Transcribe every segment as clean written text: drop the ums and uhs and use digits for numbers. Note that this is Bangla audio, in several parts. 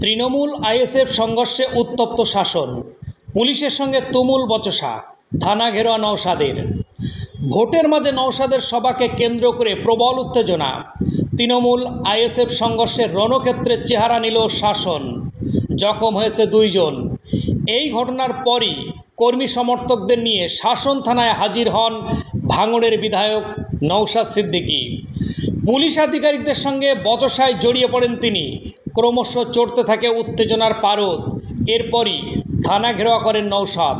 তৃণমূল আইএসএফ সংঘর্ষে উত্তপ্ত শাসন, পুলিশের সঙ্গে তুমুল বচসা, থানা ঘেরাও নওশাদের। ভোটের মাঝে নওশাদের সভাকে কেন্দ্র করে প্রবল উত্তেজনা। তৃণমূল আইএসএফ সংঘর্ষের রণক্ষেত্রের চেহারা নিল শাসন, জখম হয়েছে 2 জন। এই ঘটনার পরই কর্মী সমর্থকদের নিয়ে শাসন থানায় হাজির হন ভাঙড়ের বিধায়ক নওশাদ সিদ্দিকী। পুলিশ আধিকারিকদের সঙ্গে বচসায় জড়িয়ে পড়েন তিনি। ক্রমশ চড়তে থাকে উত্তেজনার পারদ। এরপরই থানা ঘেরাও করেন নওশাদ।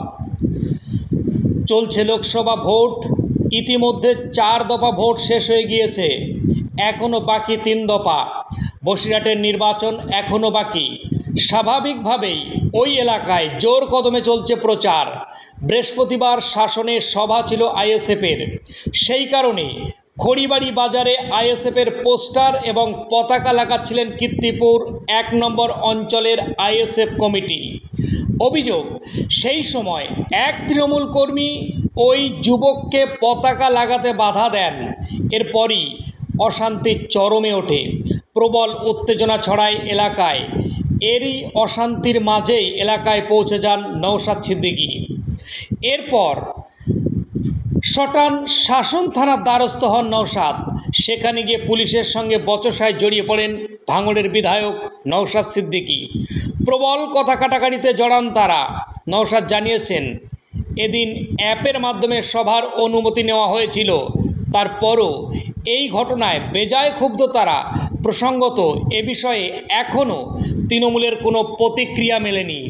চলছে লোকসভা ভোট। ইতিমধ্যে 4 দফা ভোট শেষ হয়ে গিয়েছে, এখনও বাকি 3 দফা। বসিরহাটের নির্বাচন এখনও বাকি। স্বাভাবিকভাবেই ওই এলাকায় জোর কদমে চলছে প্রচার। বৃহস্পতিবার শাসনের সভা ছিল আইএসএফের। সেই কারণে খড়িবাড়ি বাজারে আইএসএফের পোস্টার এবং পতাকা লাগাচ্ছিলেন কীর্তিপুর 1 নম্বর অঞ্চলের আইএসএফ কমিটি। অভিযোগ, সেই সময় এক তৃণমূল কর্মী ওই যুবককে পতাকা লাগাতে বাধা দেন। এরপরই অশান্তির চরমে ওঠে, প্রবল উত্তেজনা ছড়ায় এলাকায়। এরই অশান্তির মাঝেই এলাকায় পৌঁছে যান নওশাদ সিদ্দিকী। এরপর সটান শাসন থানার দ্বারস্থ হন নওশাদ। সেখানে গিয়ে পুলিশের সঙ্গে বচসায় জড়িয়ে পড়েন ভাঙড়ের বিধায়ক নওশাদ সিদ্দিকী। প্রবল কথা কাটাকাটিতে জড়ান তারা। নওশাদ জানিয়েছেন, এদিন অ্যাপের মাধ্যমে সভার অনুমতি নেওয়া হয়েছিল, তারপরও এই ঘটনায় বেজায় ক্ষুব্ধ তারা। প্রসঙ্গত, এ বিষয়ে এখনও তৃণমূলের কোনো প্রতিক্রিয়া মেলেনি।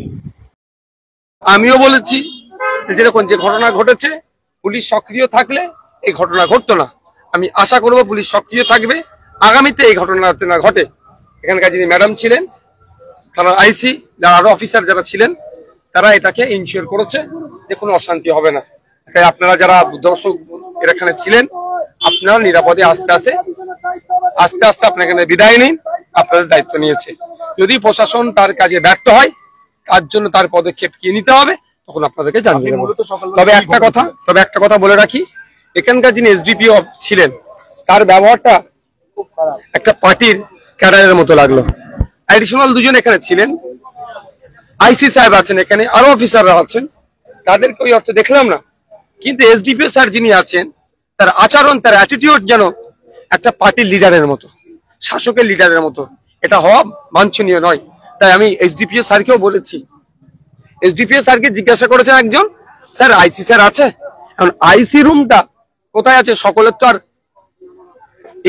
আমিও বলেছি যেরকম যে ঘটনা ঘটেছে, পুলিশ সক্রিয় থাকলে এই ঘটনা ঘটতো না। আমি আশা করব পুলিশ সক্রিয় থাকবে, আগামীতে এই ঘটনা না ঘটে। এখানকার যিনি ম্যাডাম ছিলেন, থানার আইসি, যারা আরো অফিসার যারা ছিলেন, তারা এটাকে ইনশিওর করেছে যে কোনো অশান্তি হবে না। তাই আপনারা যারা দর্শক এখানে ছিলেন, আপনারা নিরাপদে আস্তে আস্তে আপনার এখানে বিদায় নিন। আপনাদের দায়িত্ব নিয়েছে। যদি প্রশাসন তার কাজে ব্যর্থ হয়, তার জন্য তার পদক্ষেপ কি নিতে হবে তখন আপনাদেরকে জানিয়ে দেব। তবে একটা কথা বলে রাখি, এখানকার যিনি এসডিপিও ছিলেন, তার ব্যবহারটা একটা পার্টির ক্যাডারের মতো লাগলো। অ্যাডিশনাল 2 জন এখানে ছিলেন, আইসি সাহেব আছেন, এখানে আরো অফিসাররা আছেন, তাদেরকে ওই অর্থে দেখলাম না। কিন্তু এসডিপিও স্যার যিনি আছেন, তার আচরণ, তার অ্যাটিটিউড যেন একটা পার্টির লিডারের মতো, শাসকের লিডারের মতো। এটা হওয়া বাঞ্ছনীয় নয়। তাই আমি এসডিপিও স্যারকেও বলেছি, এসডিপিও স্যারকে জিজ্ঞাসা করেছেন একজন, স্যার আইসি স্যার আছে? এখন আইসি রুমটা কোথায় আছে? সকলের তো আর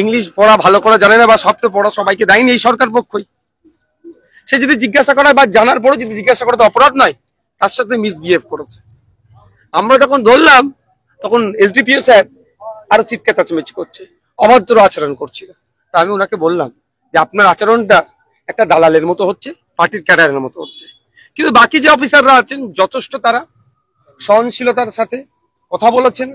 ইংলিশ পড়া ভালো করে জানে না, বা সব তো পড়া সবাইকে দেয়নি এই সরকার পক্ষই। সে যদি জিজ্ঞাসা করা বা জানার পরও যদি জিজ্ঞাসা করা তো অপরাধ নয়। তার সাথে মিসবিহেভ করেছে। আমরা যখন ধরলাম তখন এসডিপিও স্যার আরো চিৎকার চেঁচামেচি করছে, অভদ্র আচরণ করছিল। তা আমি ওনাকে বললাম যে আপনার আচরণটা একটা দালালের মতো হচ্ছে, পার্টির ক্যাডারের মতো হচ্ছে। কিন্তু বাকি যে অফিসাররা আছেন যথেষ্ট তারা সহনশীলতার সাথে কথা বলেছেন।